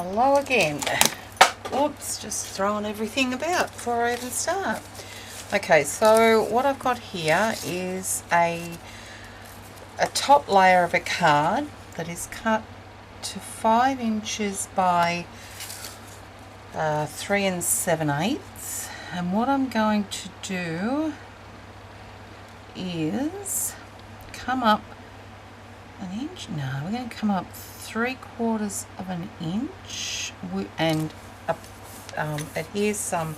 Hello again. Oops, just throwing everything about before I even start. Okay, so what I've got here is a top layer of a card that is cut to 5 inches by 3 7/8. And what I'm going to do is come up an inch. No, we're going to come up 3/4 of an inch and adhere some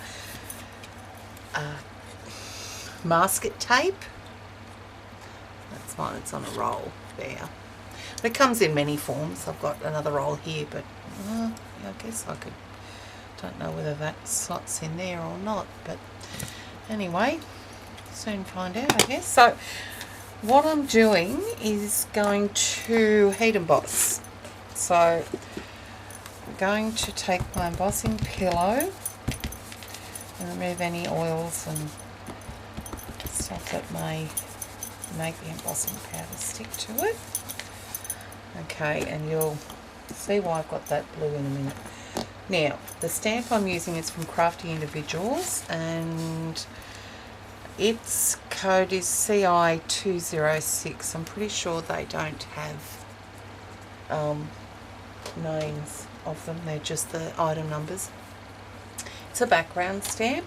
masket tape. That's fine, it's on a roll there. It comes in many forms. I've got another roll here, but yeah, I guess I could, don't know whether that slots in there or not, but anyway, soon find out, I guess. So what I'm doing is going to heat emboss. So I'm going to take my embossing pillow and remove any oils and stuff that may make the embossing powder stick to it. Okay, and you'll see why I've got that blue in a minute. Now, the stamp I'm using is from Crafty Individuals, and its code is CI206. I'm pretty sure they don't have names of them, they're just the item numbers. It's a background stamp.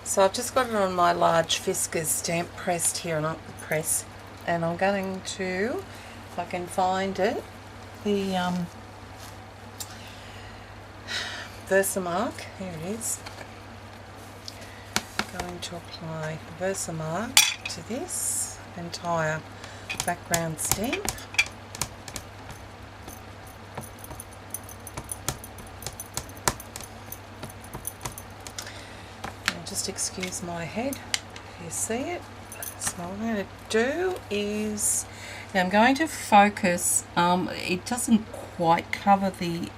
So I've just got it on my large Fiskars stamp pressed here and up the press, and I'm going to, if I can find it, the Versamark, here it is. Going to apply Versamark to this entire background stamp. Now just excuse my head if you see it. So what I'm going to do is, now I'm going to focus, it doesn't quite cover the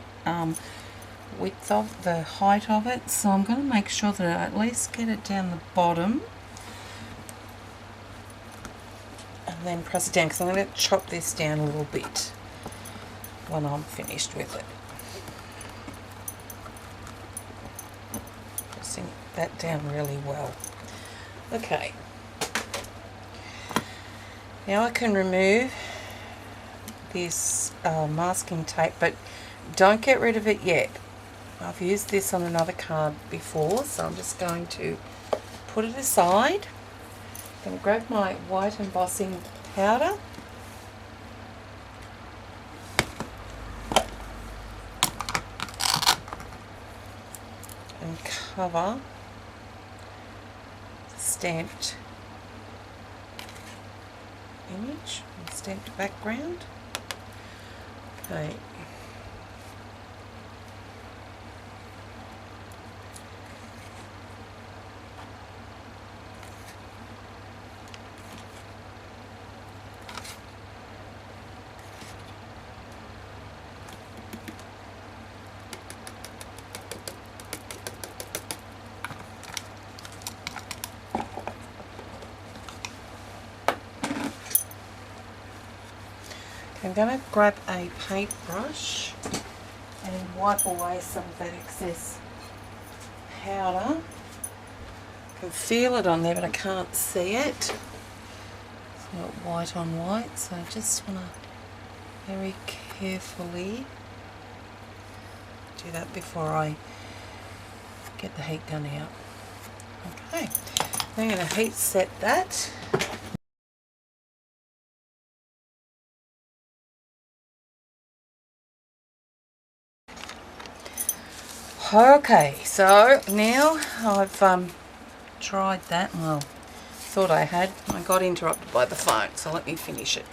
width of the height of it, so I'm going to make sure that I at least get it down the bottom and then press it down, because I'm going to chop this down a little bit when I'm finished with it. Pressing that down really well. Okay, now I can remove this masking tape, but don't get rid of it yet. I've used this on another card before, so I'm just going to put it aside. I'm going to grab my white embossing powder and cover the stamped image and stamped background. Okay. I'm going to grab a paintbrush and wipe away some of that excess powder. I can feel it on there, but I can't see it. It's not white on white, so I just want to very carefully do that before I get the heat gun out. Okay, I'm going to heat set that. Okay, so now I've tried that. Well, thought I had. I got interrupted by the phone, so let me finish it.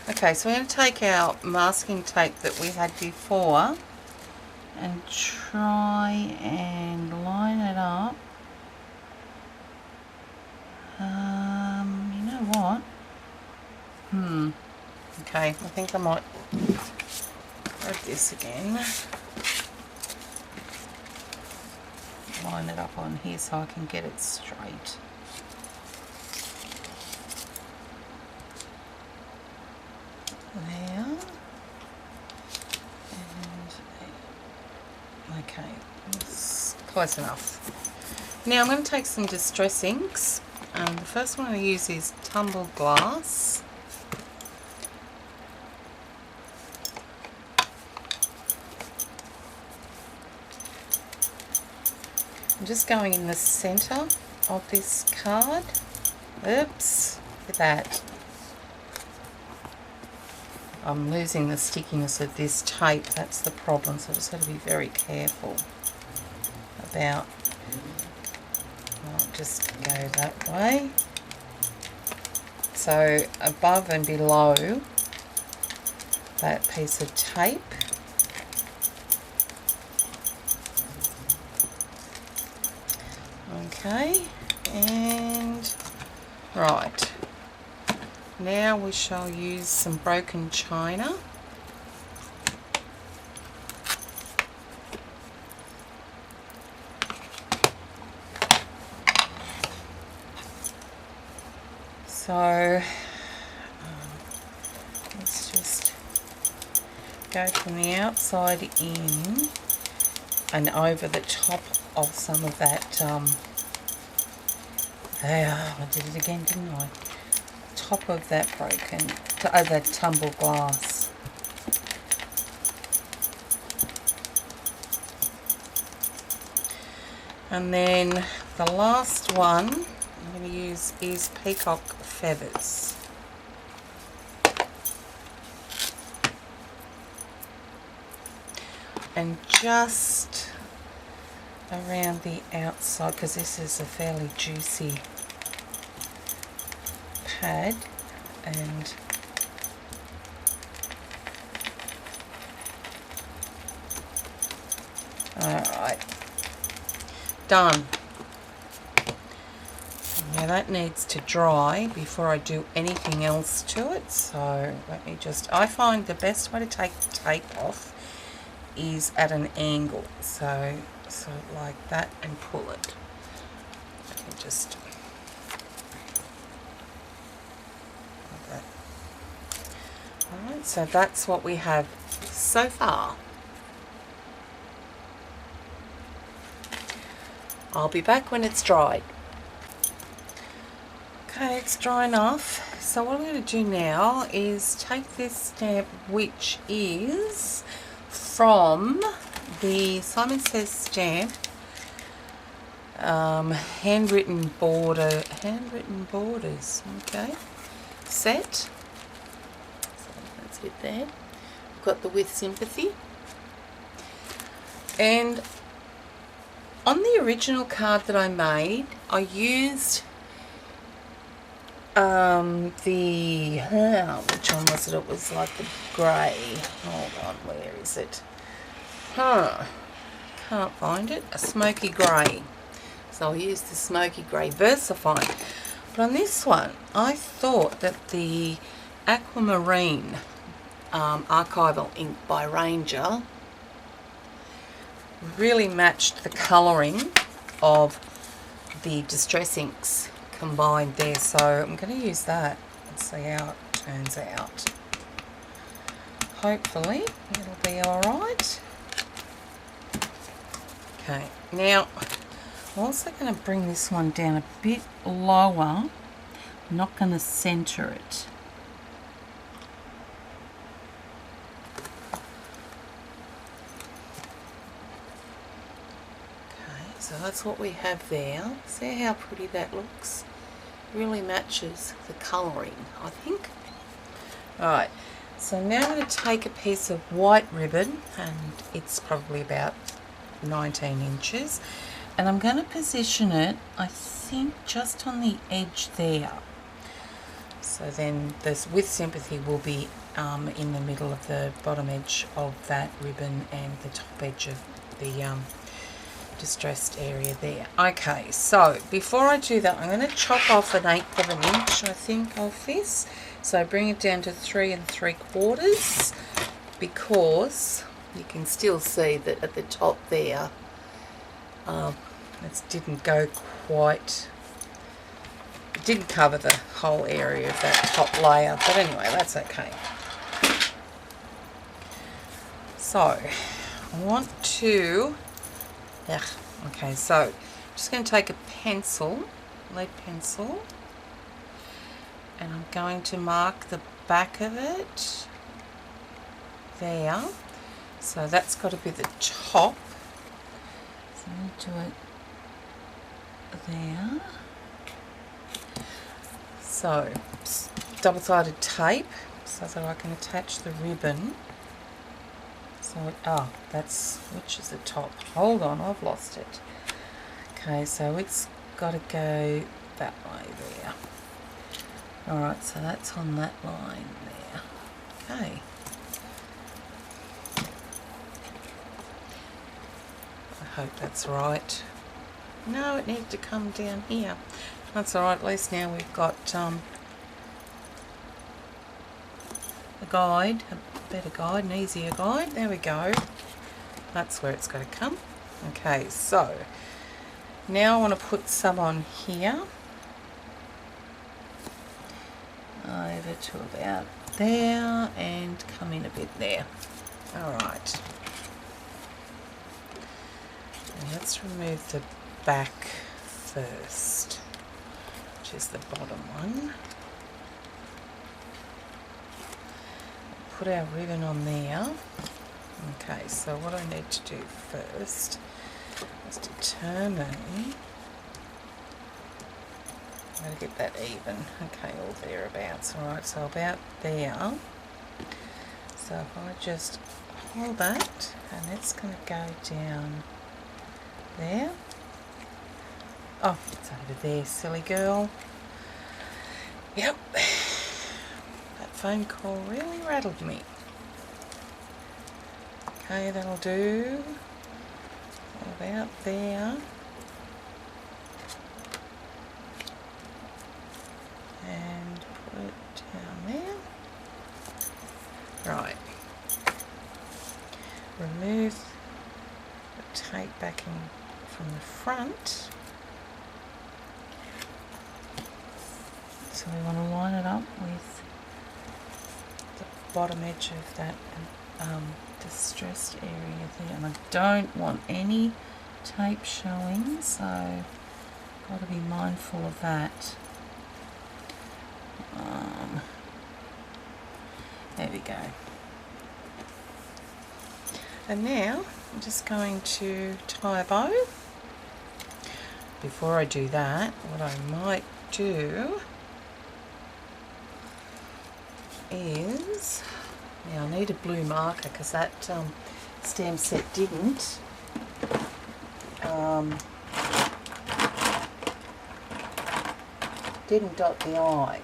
Okay, so we're going to take our masking tape that we had before and try and line it up. You know what? Okay, I think I might grab this again. line it up on here so I can get it straight. There. And okay, it's close enough. Now I'm going to take some distress inks. The first one I use is tumbled glass. I'm just going in the centre of this card. Oops, look at that. I'm losing the stickiness of this tape, that's the problem, so I just have to be very careful about, I'll just go that way. So above and below that piece of tape. Okay, and right. Now we shall use some broken china. So let's just go from the outside in and over the top of some of that. I did it again, didn't I? Top of that that tumbled glass. And then the last one I'm going to use is peacock feathers. And just around the outside, because this is a fairly juicy pad, and alright, done. Now that needs to dry before I do anything else to it, so let me just, I find the best way to take the tape off is at an angle, so like that, and pull it. Let me just like that. Alright, so that's what we have so far. I'll be back when it's dried. Okay, it's dry enough. So what I'm going to do now is take this stamp, which is from the Simon Says stamp, handwritten borders, okay, set. So that's it there. I've got the With Sympathy. And on the original card that I made, I used which one was it? It was like the grey. Hold on, where is it? Can't find it. A smoky grey. So I'll use the smoky grey VersaFine. But on this one, I thought that the aquamarine archival ink by Ranger really matched the colouring of the distress inks combined there, so I'm going to use that and see how it turns out. Hopefully it'll be alright. Okay, now I'm also going to bring this one down a bit lower. I'm not going to centre it. Okay, so that's what we have there. See how pretty that looks? Really matches the colouring, I think. Alright, so now I'm going to take a piece of white ribbon, and it's probably about 19 inches, and I'm going to position it, I think, just on the edge there. So then this With Sympathy will be in the middle of the bottom edge of that ribbon and the top edge of the distressed area there. Okay, so before I do that, I'm going to chop off 1/8 of an inch, I think, of this. So bring it down to 3 3/4, because you can still see that at the top there, It didn't go quite, it didn't cover the whole area of that top layer, but anyway, that's okay. So I want to, okay, so I'm just going to take a pencil, lead pencil, and I'm going to mark the back of it there. So that's got to be the top. So I'm going to do it there. So double-sided tape so that I can attach the ribbon. So that's, which is the top? Hold on, I've lost it. Okay, so it's got to go that way there. Alright, so that's on that line there. Okay. I hope that's right. No, it needs to come down here. That's alright, at least now we've got a guide, a better guide, an easier guide. There we go. That's where it's going to come. Okay, so now I want to put some on here. Over to about there and come in a bit there. Alright. Let's remove the back first, which is the bottom one. Put our ribbon on there. Okay, so what I need to do first is determine, I'm going to get that even. Okay, all thereabouts. Alright, so about there. So if I just hold that, and it's going to go down there. Oh, it's over there, silly girl. Yep. That phone call really rattled me. Okay, that'll do. About there. And put it down there. Right. Remove the tape backing from the front. So we want to line it up with the bottom edge of that distressed area there. And I don't want any tape showing, so got to be mindful of that. There we go. And now I'm just going to tie a bow. Before I do that, what I might do is, now I need a blue marker because that stamp set didn't dot the I.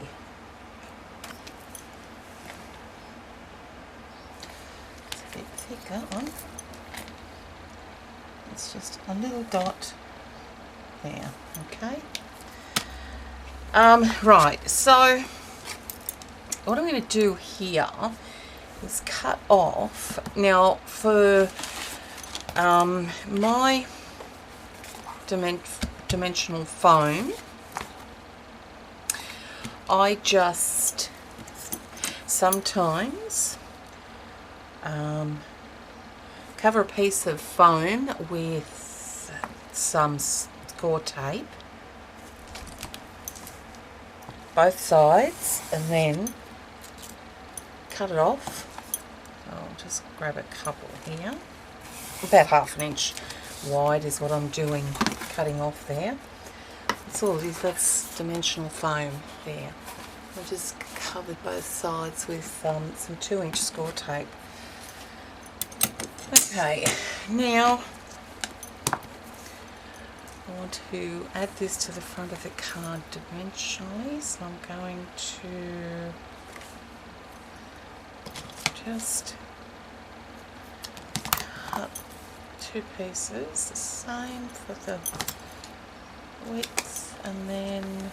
It's a bit thicker one. It's just a little dot there. Okay. Right, so what I'm going to do here is cut off. Now for my dimensional foam, I just sometimes cover a piece of foam with some score tape, both sides, and then cut it off. So I'll just grab a couple here. About 1/2 inch wide is what I'm doing, cutting off there. That's all it is, that's dimensional foam there. I just covered both sides with some 2-inch score tape. Okay, now I want to add this to the front of the card dimensionally, so I'm going to just cut 2 pieces, the same for the width, and then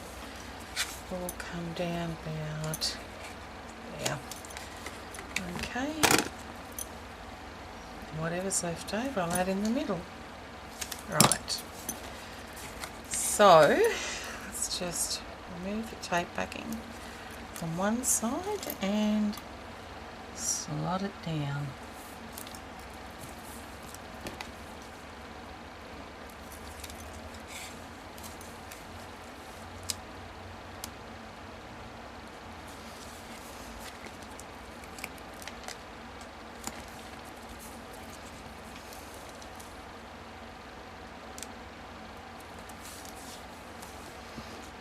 we'll come down about there. Okay, whatever's left over I'll add in the middle. Right, So let's just remove the tape backing from one side and slot it down.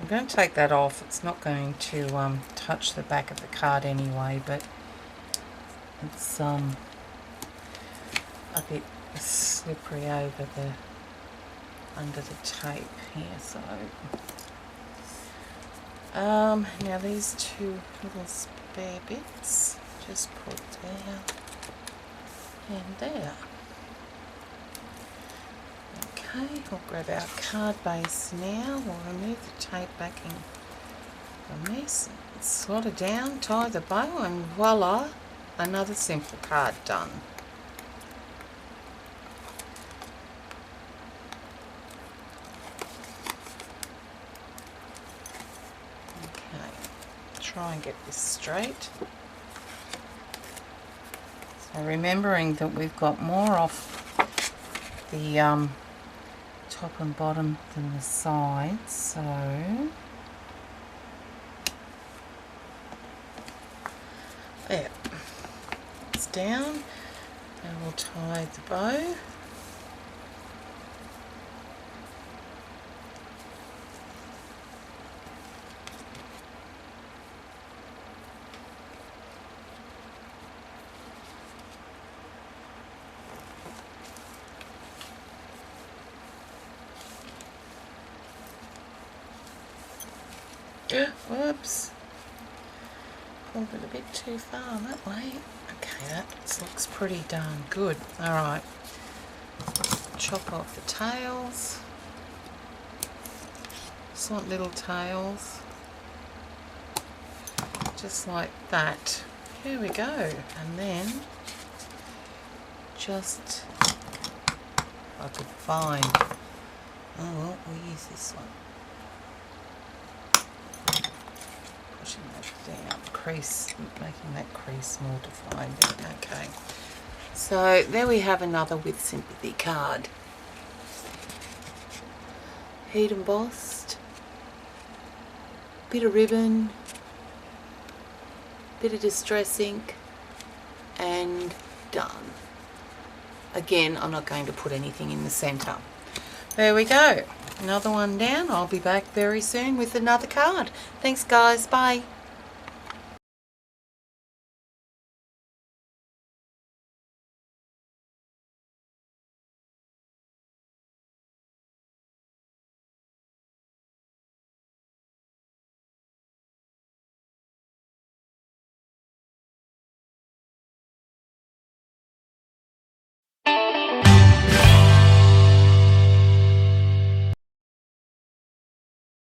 I'm going to take that off. It's not going to touch the back of the card anyway, but it's a bit slippery over under the tape here. So now these two little spare bits just put there and there. Okay, we'll grab our card base now. We'll remove the tape backing from this, slot it down, tie the bow, and voila, another simple card done. Okay, try and get this straight. So remembering that we've got more off the top and bottom than the sides, so there, it's down, and we'll tie the bow. Whoops, pulled it a bit too far that way. Okay, that looks pretty darn good. Alright, chop off the tails. Just want little tails, just like that. Here we go. And then just, if I could find, oh well, we'll use this one. Pushing that down, crease, making that crease more defined. Okay, so there we have another With Sympathy card. Heat embossed, bit of ribbon, bit of distress ink, and done. Again, I'm not going to put anything in the centre. There we go. Another one down. I'll be back very soon with another card. Thanks guys. Bye.